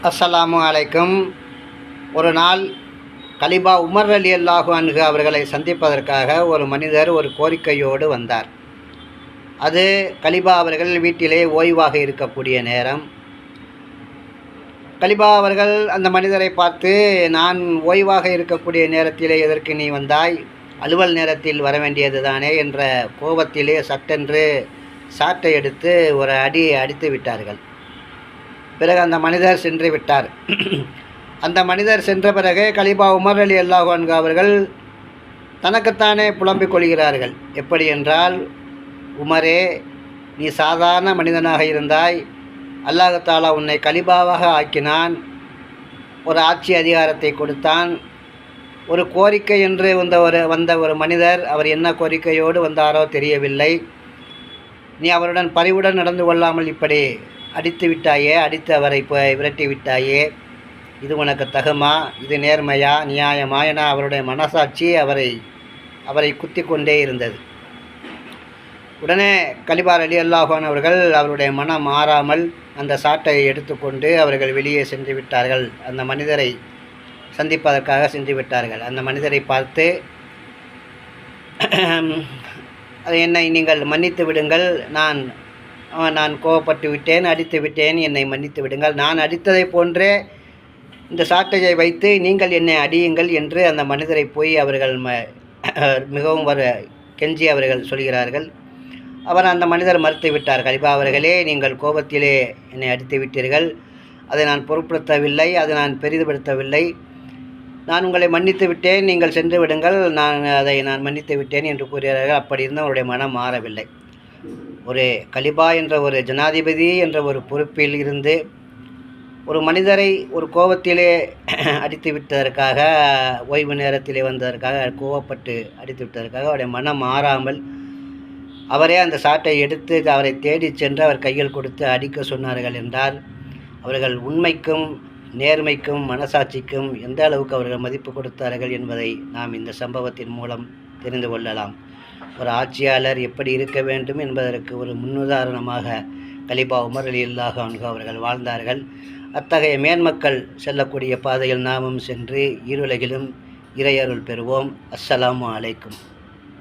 அஸ்ஸலாமு அலைக்கும். ஒரு நாள் கலிபா உமர் ரலியல்லாஹு அன்ஹு அவர்களை சந்திப்பதற்காக ஒரு மனிதர் ஒரு கோரிக்கையோடு வந்தார். அது கலிபா அவர்கள் வீட்டிலே ஓய்வாக இருக்கக்கூடிய நேரம். கலிபா அவர்கள் அந்த மனிதரை பார்த்து, நான் ஓய்வாக இருக்கக்கூடிய நேரத்திலே எதற்கு நீ வந்தாய்? அலுவல் நேரத்தில் வர வேண்டியது தானே என்ற கோபத்திலே சட்டென்று சாட்டை எடுத்து ஒரு அடி அடித்து விட்டார்கள். பிறகு அந்த மனிதர் சென்று விட்டார். அந்த மனிதர் சென்ற பிறகு கலிபா உமர் ரலியல்லாஹு அன்ஹு அவர்கள் தனக்குத்தானே புலம்பிக் கொள்கிறார்கள். எப்படி என்றால், உமரே, நீ சாதாரண மனிதனாக இருந்தாய், அல்லாஹ் தஆலா உன்னை கலிபாவாக ஆக்கினான், ஒரு ஆட்சி அதிகாரத்தை கொடுத்தான். ஒரு கோரிக்கை என்று வந்த ஒரு மனிதர், அவர் என்ன கோரிக்கையோடு வந்தாரோ தெரியவில்லை. நீ அவருடன் பரிவுடன் நடந்து கொள்ளாமல் இப்படி அடித்து விட்டாயே, அடித்து அவரை விரட்டி விட்டாயே, இது உனக்கு தகுமா? இது நேர்மையா, நியாயமா என அவருடைய மனசாட்சி அவரை குத்தி கொண்டே இருந்தது. உடனே கலிபா ரலியல்லாஹு அன்ஹு அவர்கள் அவருடைய மனம் மாறாமல் அந்த சாட்டை எடுத்துக்கொண்டு அவர்கள் வெளியே சென்று விட்டார்கள். அந்த மனிதரை சந்திப்பதற்காக சென்று விட்டார்கள். அந்த மனிதரை பார்த்து, என்னை நீங்கள் மன்னித்து விடுங்கள், நான் கோபப்பட்டு விட்டேன், அடித்து விட்டேன், என்னை மன்னித்து விடுங்கள், நான் அடித்ததை போன்றே இந்த சாட்டையை வைத்து நீங்கள் என்னை அடியுங்கள் என்று அந்த மனிதரை போய் அவர்கள் மிகவும் கெஞ்சி அவர்கள் சொல்கிறார்கள். அந்த மனிதர் மறுத்து விட்டார். கலிபா அவர்களே, நீங்கள் கோபத்திலே என்னை அடித்து விட்டீர்கள், அதை நான் பொருட்படுத்தவில்லை, அதை நான் பெரிதுபடுத்தவில்லை, நான் உங்களை மன்னித்து விட்டேன், நீங்கள் சென்று விடுங்கள், நான் மன்னித்து விட்டேன் என்று கூறுகிறார்கள். அப்படி இருந்தும் அவருடைய மனம் மாறவில்லை. ஒரு கலிபா என்ற ஒரு ஜனாதிபதி என்ற ஒரு பொறுப்பில் இருந்து ஒரு மனிதரை ஒரு கோபத்திலே அடித்து விட்டதற்காக, ஓய்வு நேரத்திலே வந்ததற்காக கோபப்பட்டு அடித்து விட்டதற்காக அவருடைய மனம் மாறாமல் அவரே அந்த சாட்டை எடுத்து அவரை தேடி சென்று அவர் கையில் கொடுத்து அடிக்க சொன்னார்கள் என்றால், அவர்கள் உண்மைக்கும் நேர்மைக்கும் மனசாட்சிக்கும் எந்த அளவுக்கு அவர்கள் மதிப்பு கொடுத்தார்கள் என்பதை நாம் இந்த சம்பவத்தின் மூலம் தெரிந்து கொள்ளலாம். ஒரு ஆட்சியாளர் எப்படி இருக்க வேண்டும் என்பதற்கு ஒரு முன்னுதாரணமாக கலிபா உமர் ரலியல்லாஹு அன்ஹு அவர்கள் வாழ்ந்தார்கள். அத்தகைய மேன்மக்கள் செல்லக்கூடிய பாதையில் நாமும் சென்று இருளகிலும் இறையருள் பெறுவோம். அஸ்ஸலாமு அலைக்கும்.